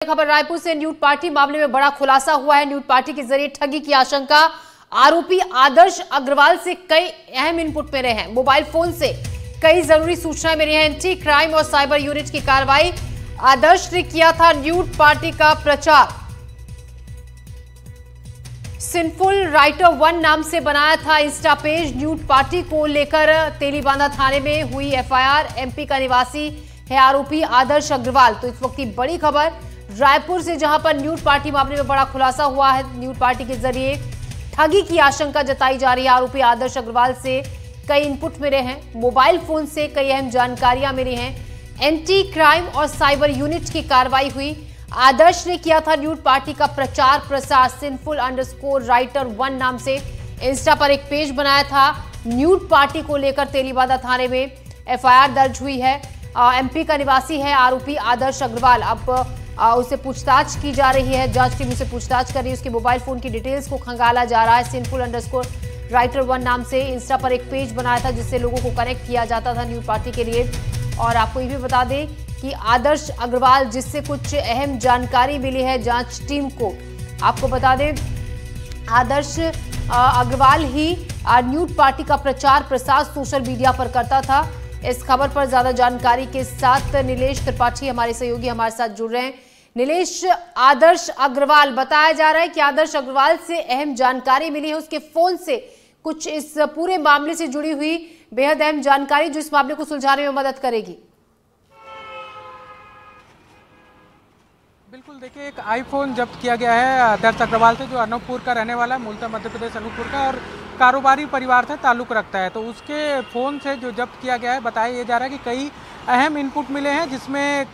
खबर रायपुर से nude party मामले में बड़ा खुलासा हुआ है। न्यूड पार्टी के जरिए ठगी की आशंका। आरोपी आदर्श अग्रवाल से कई अहम इनपुट मिले हैं। मोबाइल फोन से कई जरूरी सूचनाएं मिली हैं। एंटी क्राइम और साइबर यूनिट की कार्रवाई। आदर्श ने किया था न्यूड पार्टी का प्रचार। सिंफुल राइटर 1 नाम से बनाया था इंस्टा पेज। न्यूड पार्टी को लेकर तेलीबांधा थाने में हुई एफआईआर। एमपी का निवासी है आरोपी आदर्श अग्रवाल। तो इस वक्त की बड़ी खबर रायपुर से, जहां पर न्यूड पार्टी मामले में बड़ा खुलासा हुआ है। न्यूड पार्टी के जरिए ठगी की आशंका जताई जा रही है। आरोपी आदर्श अग्रवाल से कई इनपुट मिले हैं। मोबाइल फोन से कई अहम जानकारियां मिली हैं। एंटी क्राइम और साइबर यूनिट की कार्रवाई हुई। आदर्श ने किया था न्यूड पार्टी का प्रचार प्रसार। सिंफुल_राइटर 1 नाम से इंस्टा पर एक पेज बनाया था। न्यूड पार्टी को लेकर तेलीबांधा थाने में एफआईआर दर्ज हुई है। एमपी का निवासी है आरोपी आदर्श अग्रवाल। अब उससे पूछताछ की जा रही है। जांच टीम उसे पूछताछ कर रही है। उसके मोबाइल फोन की डिटेल्स को खंगाला जा रहा है। सिंफुल_राइटर 1 नाम से इंस्टा पर एक पेज बनाया था जिससे लोगों को कनेक्ट किया जाता था न्यूड पार्टी के लिए। और आपको ये भी बता दें कि आदर्श अग्रवाल, जिससे कुछ अहम जानकारी मिली है जांच टीम को, आपको बता दें आदर्श अग्रवाल ही न्यूड पार्टी का प्रचार प्रसार सोशल मीडिया पर करता था। इस खबर पर ज्यादा जानकारी के साथ नीलेश त्रिपाठी हमारे सहयोगी हमारे साथ जुड़ रहे हैं। नीलेश, आदर्श अग्रवाल, बताया जा रहा है कि आदर्श अग्रवाल से अहम जानकारी मिली है। उसके फोन से कुछ इस पूरे मामले से जुड़ी हुई बेहद अहम जानकारी जो इस मामले को सुलझाने में मदद करेगी। बिल्कुल, देखिए, एक आईफोन जब्त किया गया है आदर्श अग्रवाल से, जो अनूपपुर का रहने वाला है, मूलतः मध्य प्रदेश अनूपपुर का, और कारोबारी परिवार से ताल्लुक़ रखता है। तो उसके फ़ोन से जो जब्त किया गया है, बताया ये जा रहा है कि कई अहम इनपुट मिले हैं, जिसमें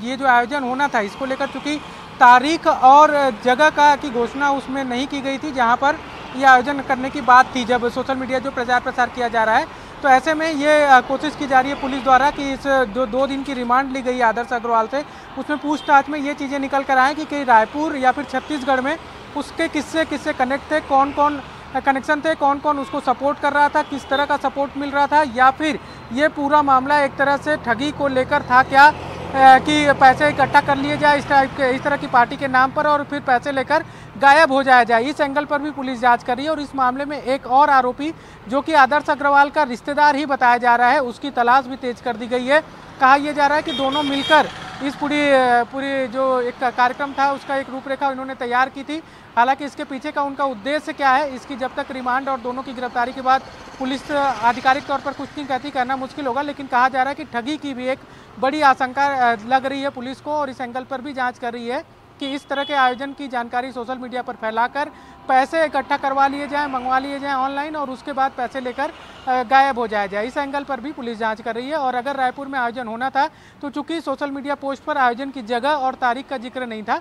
ये जो आयोजन होना था, इसको लेकर चूँकि तारीख और जगह की घोषणा उसमें नहीं की गई थी, जहाँ पर यह आयोजन करने की बात थी, जब सोशल मीडिया जो प्रचार प्रसार किया जा रहा है। तो ऐसे में ये कोशिश की जा रही है पुलिस द्वारा कि इस जो 2 दिन की रिमांड ली गई आदर्श अग्रवाल से, उसमें पूछताछ में ये चीज़ें निकल कर आए कि रायपुर या फिर छत्तीसगढ़ में उसके किससे कनेक्ट थे, कौन कौन कनेक्शन थे, कौन कौन उसको सपोर्ट कर रहा था, किस तरह का सपोर्ट मिल रहा था, या फिर ये पूरा मामला एक तरह से ठगी को लेकर था क्या, कि पैसे इकट्ठा कर लिए जाए इस तरह की पार्टी के नाम पर और फिर पैसे लेकर गायब हो जाया जाए। इस एंगल पर भी पुलिस जांच कर रही है। और इस मामले में एक और आरोपी, जो कि आदर्श अग्रवाल का रिश्तेदार ही बताया जा रहा है, उसकी तलाश भी तेज कर दी गई है। कहा यह जा रहा है कि दोनों मिलकर इस पूरी जो एक कार्यक्रम था, उसका एक रूपरेखा इन्होंने तैयार की थी। हालांकि इसके पीछे का उनका उद्देश्य क्या है, इसकी जब तक रिमांड और दोनों की गिरफ्तारी के बाद पुलिस आधिकारिक तौर पर कुछ नहीं कहती, कहना मुश्किल होगा। लेकिन कहा जा रहा है कि ठगी की भी एक बड़ी आशंका लग रही है पुलिस को, और इस एंगल पर भी जांच कर रही है कि इस तरह के आयोजन की जानकारी सोशल मीडिया पर फैलाकर पैसे इकट्ठा करवा लिए जाएं, मंगवा लिए जाएं ऑनलाइन, और उसके बाद पैसे लेकर गायब हो जाया जाए। इस एंगल पर भी पुलिस जांच कर रही है। और अगर रायपुर में आयोजन होना था, तो चूंकि सोशल मीडिया पोस्ट पर आयोजन की जगह और तारीख का जिक्र नहीं था,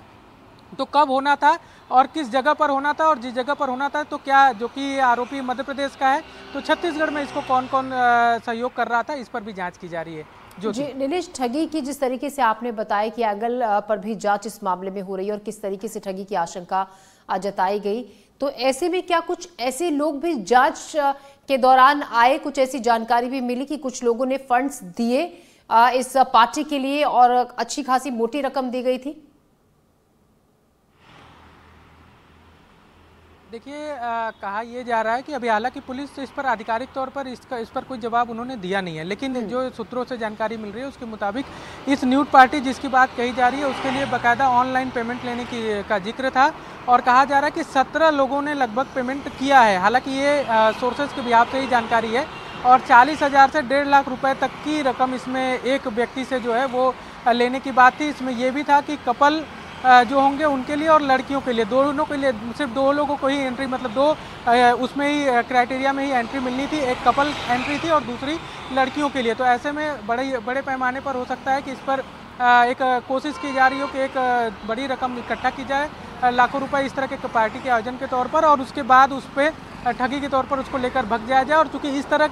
तो कब होना था और किस जगह पर होना था, और जिस जगह पर होना था तो क्या, जो कि आरोपी मध्य प्रदेश का है, तो छत्तीसगढ़ में इसको कौन कौन सहयोग कर रहा था, इस पर भी जांच की जा रही है। जी नीलेश, ठगी की जिस तरीके से आपने बताया कि एंगल पर भी जांच इस मामले में हो रही है और किस तरीके से ठगी की आशंका जताई गई, तो ऐसे में क्या कुछ ऐसे लोग भी जांच के दौरान आए, कुछ ऐसी जानकारी भी मिली कि कुछ लोगों ने फंड्स दिए इस पार्टी के लिए और अच्छी खासी मोटी रकम दी गई थी? देखिए, कहा यह जा रहा है कि अभी हालांकि पुलिस इस पर आधिकारिक तौर पर इस पर कोई जवाब उन्होंने दिया नहीं है, लेकिन जो सूत्रों से जानकारी मिल रही है उसके मुताबिक इस न्यूड पार्टी जिसकी बात कही जा रही है, उसके लिए बाकायदा ऑनलाइन पेमेंट लेने का जिक्र था। और कहा जा रहा है कि 17 लोगों ने लगभग पेमेंट किया है। हालांकि ये सोर्सेज के बिहाफ से ही जानकारी है। और 40,000 से 1.5 लाख रुपए तक की रकम इसमें एक व्यक्ति से जो है वो लेने की बात थी। इसमें यह भी था कि कपल जो होंगे उनके लिए और लड़कियों के लिए, दोनों के लिए, सिर्फ 2 लोगों को ही एंट्री, मतलब 2 उसमें ही क्राइटेरिया में ही एंट्री मिलनी थी। एक कपल एंट्री थी और दूसरी लड़कियों के लिए। तो ऐसे में बड़े पैमाने पर हो सकता है कि इस पर एक कोशिश की जा रही हो कि एक बड़ी रकम इकट्ठा की जाए, लाखों रुपए इस तरह के पार्टी के आयोजन के तौर पर, और उसके बाद उस पर ठगी के तौर पर उसको लेकर भग जाया जाए। और चूंकि इस तरह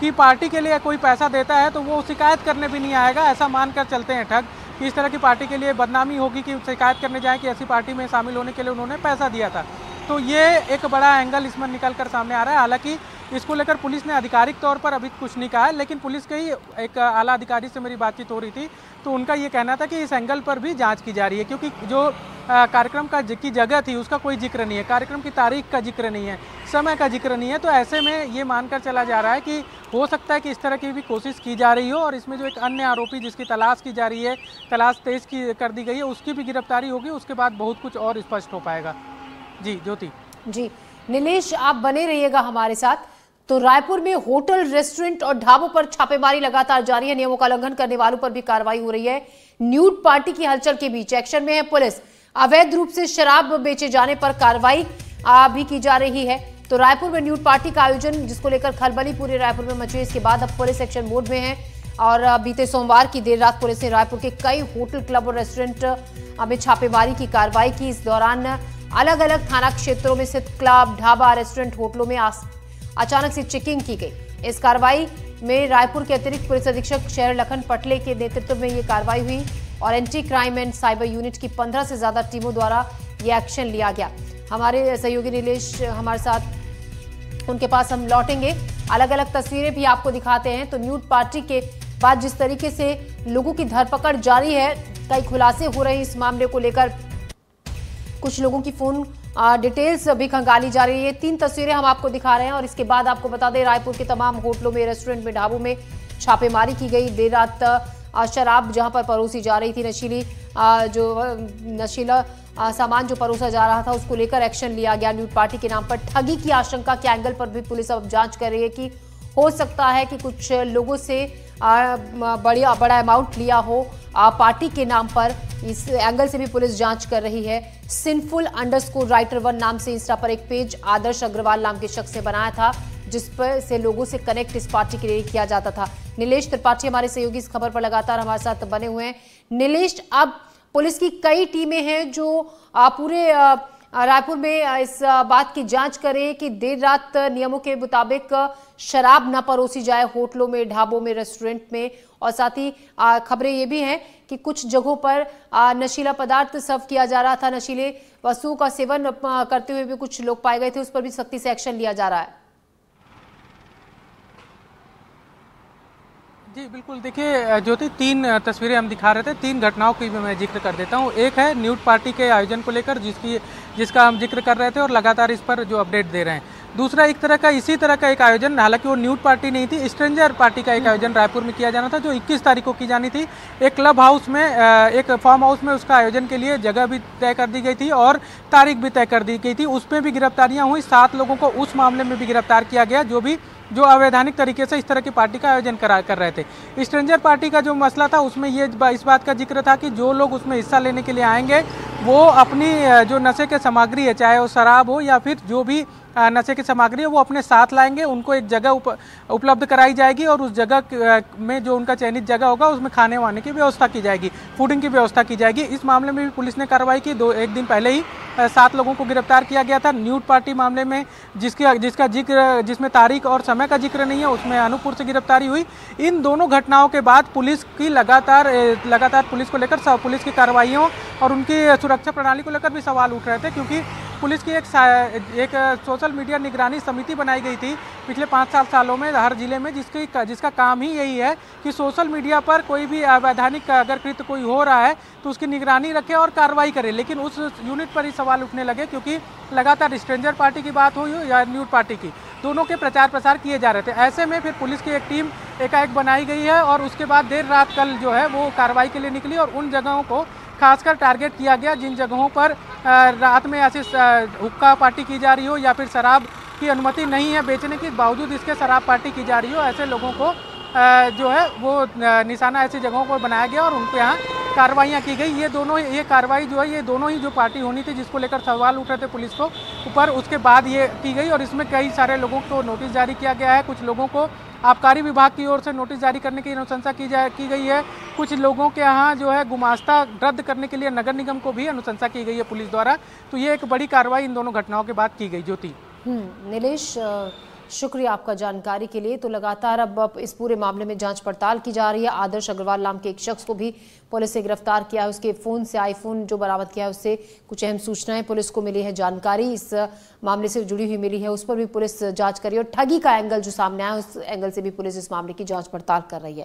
की पार्टी के लिए कोई पैसा देता है तो वो शिकायत करने भी नहीं आएगा, ऐसा मानकर चलते हैं ठग कि इस तरह की पार्टी के लिए बदनामी होगी कि शिकायत करने जाए कि ऐसी पार्टी में शामिल होने के लिए उन्होंने पैसा दिया था। तो ये एक बड़ा एंगल इसमें निकल कर सामने आ रहा है। हालांकि इसको लेकर पुलिस ने आधिकारिक तौर पर अभी कुछ नहीं कहा है, लेकिन पुलिस के ही एक आला अधिकारी से मेरी बातचीत हो रही थी तो उनका ये कहना था कि इस एंगल पर भी जांच की जा रही है, क्योंकि जो कार्यक्रम की जगह थी उसका कोई जिक्र नहीं है, कार्यक्रम की तारीख का जिक्र नहीं है, समय का जिक्र नहीं है। तो ऐसे में ये मानकर चला जा रहा है कि हो सकता है कि इस तरह की भी कोशिश की जा रही हो और इसमें जो एक अन्य आरोपी जिसकी तलाश की जा रही है, तलाश तेज कर दी गई है, उसकी भी गिरफ्तारी होगी, उसके बाद बहुत कुछ और स्पष्ट हो पाएगा। जी ज्योति। जी नीलेश, आप बने रहिएगा हमारे साथ। तो रायपुर में होटल, रेस्टोरेंट और ढाबों पर छापेमारी लगातार जारी है। नियमों का उल्लंघन करने वालों पर भी कार्रवाई हो रही है। न्यूड पार्टी की हलचल के बीच एक्शन में है पुलिस। अवैध रूप से शराब बेचे जाने पर कार्रवाई भी की जा रही है। तो रायपुर में न्यूड पार्टी का आयोजन, जिसको लेकर खलबली पूरे रायपुर में मची। इसके बाद अब पुलिस एक्शन मोड में है और बीते सोमवार की देर रात पुलिस ने रायपुर के कई होटल, क्लब और रेस्टोरेंट में छापेमारी की कार्रवाई की। इस दौरान अलग अलग थाना क्षेत्रों में स्थित क्लब, ढाबा, रेस्टोरेंट, होटलों में अचानक से चेकिंग की गई। इस कार्रवाई में रायपुर के अतिरिक्त पुलिस अधीक्षक शहर लखन पटले के नेतृत्व में ये कार्रवाई हुई और anti crime and cyber unit की 15 से ज्यादा टीमों द्वारा ये एक्शन लिया गया। हमारे सहयोगी नीलेश हमारे साथ, उनके पास हम लौटेंगे। अलग अलग तस्वीरें भी आपको दिखाते हैं। तो न्यूड पार्टी के बाद जिस तरीके से लोगों की धरपकड़ जारी है, कई खुलासे हो रहे हैं इस मामले को लेकर। कुछ लोगों की फोन डिटेल्स भी खंगाली जा रही है। 3 तस्वीरें हम आपको दिखा रहे हैं और इसके बाद आपको बता दें, रायपुर के तमाम होटलों में, रेस्टोरेंट में, ढाबों में छापेमारी की गई। देर रात शराब जहां पर परोसी जा रही थी, नशीला सामान जो परोसा जा रहा था, उसको लेकर एक्शन लिया गया। न्यूड पार्टी के नाम पर ठगी की आशंका के एंगल पर भी पुलिस अब जांच कर रही है कि हो सकता है कि कुछ लोगों से बड़ा अमाउंट लिया हो पार्टी के नाम पर। इस एंगल से भी पुलिस जांच कर रही है। sinful_writer1 नाम से इंस्टा पर एक पेज आदर्श अग्रवाल नाम के शख्स ने बनाया था, जिस पर से लोगों से कनेक्ट इस पार्टी के लिए किया जाता था। नीलेश त्रिपाठी हमारे सहयोगी इस खबर पर लगातार हमारे साथ बने हुए हैं। नीलेश, अब पुलिस की कई टीमें हैं जो पूरे रायपुर में इस बात की जांच करें कि देर रात नियमों के मुताबिक शराब न परोसी जाए होटलों में, ढाबों में, रेस्टोरेंट में। और साथ ही खबरें ये भी हैं कि कुछ जगहों पर नशीला पदार्थ सर्व किया जा रहा था, नशीले वस्तुओं का सेवन करते हुए भी कुछ लोग पाए गए थे, उस पर भी सख्ती से एक्शन लिया जा रहा है। जी बिल्कुल, देखिए ज्योति, 3 तस्वीरें हम दिखा रहे थे। 3 घटनाओं की भी मैं जिक्र कर देता हूँ। एक है न्यूड पार्टी के आयोजन को लेकर जिसका हम जिक्र कर रहे थे और लगातार इस पर जो अपडेट दे रहे हैं। दूसरा इसी तरह का एक आयोजन, हालांकि वो न्यूड पार्टी नहीं थी, स्ट्रेंजर पार्टी का एक आयोजन रायपुर में किया जाना था, जो 21 तारीख को की जानी थी। एक क्लब हाउस में, एक फार्म हाउस में उसका आयोजन के लिए जगह भी तय कर दी गई थी और तारीख भी तय कर दी गई थी। उसमें भी गिरफ्तारियां हुई। 7 लोगों को उस मामले में भी गिरफ्तार किया गया, जो अवैधानिक तरीके से इस तरह की पार्टी का आयोजन कर रहे थे। स्ट्रेंजर पार्टी का जो मसला था, उसमें इस बात का जिक्र था कि जो लोग उसमें हिस्सा लेने के लिए आएंगे वो अपनी जो नशे की सामग्री है, चाहे वो शराब हो या फिर जो भी नशे की सामग्री है, वो अपने साथ लाएंगे। उनको एक जगह उपलब्ध कराई जाएगी और उस जगह में जो उनका चयनित जगह होगा उसमें खाने वाने की व्यवस्था की जाएगी, फूडिंग की व्यवस्था की जाएगी। इस मामले में भी पुलिस ने कार्रवाई की। एक दिन पहले ही 7 लोगों को गिरफ्तार किया गया था। न्यूड पार्टी मामले में जिसमें तारीख और समय का जिक्र नहीं है, उसमें अनूपपुर से गिरफ्तारी हुई। इन दोनों घटनाओं के बाद पुलिस की लगातार पुलिस को लेकर पुलिस की कार्रवाइयों और उनकी सुरक्षा प्रणाली को लेकर भी सवाल उठ रहे थे, क्योंकि पुलिस की एक सोशल मीडिया निगरानी समिति बनाई गई थी पिछले 5-7 सालों में हर जिले में, जिसका काम ही यही है कि सोशल मीडिया पर कोई भी अवैधानिक अगर कृत्य कोई हो रहा है तो उसकी निगरानी रखे और कार्रवाई करे। लेकिन उस यूनिट पर ही सवाल उठने लगे, क्योंकि लगातार स्ट्रेंजर पार्टी की बात हुई या न्यूड पार्टी की, दोनों के प्रचार प्रसार किए जा रहे थे। ऐसे में फिर पुलिस की एक टीम एकाएक बनाई गई है और उसके बाद देर रात कल जो है वो कार्रवाई के लिए निकली और उन जगहों को खासकर टारगेट किया गया जिन जगहों पर रात में ऐसे हुक्का पार्टी की जा रही हो या फिर शराब की अनुमति नहीं है बेचने के बावजूद इसके शराब पार्टी की जा रही हो। ऐसे लोगों को जो है वो निशाना ऐसी जगहों पर बनाया गया और उनके यहाँ कार्रवाइयाँ की गई। ये कार्रवाई जो है ये दोनों ही जो पार्टी होनी थी जिसको लेकर सवाल उठ रहे थे पुलिस को ऊपर, उसके बाद ये की गई और इसमें कई सारे लोगों को नोटिस जारी किया गया है। कुछ लोगों को आबकारी विभाग की ओर से नोटिस जारी करने की अनुशंसा की गई है। कुछ लोगों के यहाँ जो है गुमास्ता रद्द करने के लिए नगर निगम को भी अनुशंसा की गई है पुलिस द्वारा। तो ये एक बड़ी कार्रवाई इन दोनों घटनाओं के बाद की गई। ज्योति। नीलेश, शुक्रिया आपका जानकारी के लिए। तो लगातार अब इस पूरे मामले में जांच पड़ताल की जा रही है। आदर्श अग्रवाल नाम के एक शख्स को भी पुलिस ने गिरफ्तार किया है। उसके फोन से, आईफोन जो बरामद किया है, उससे कुछ अहम सूचनाएं पुलिस को मिली है, जानकारी इस मामले से जुड़ी हुई मिली है, उस पर भी पुलिस जांच कर रही है। और ठगी का एंगल जो सामने आया, उस एंगल से भी पुलिस इस मामले की जांच पड़ताल कर रही है।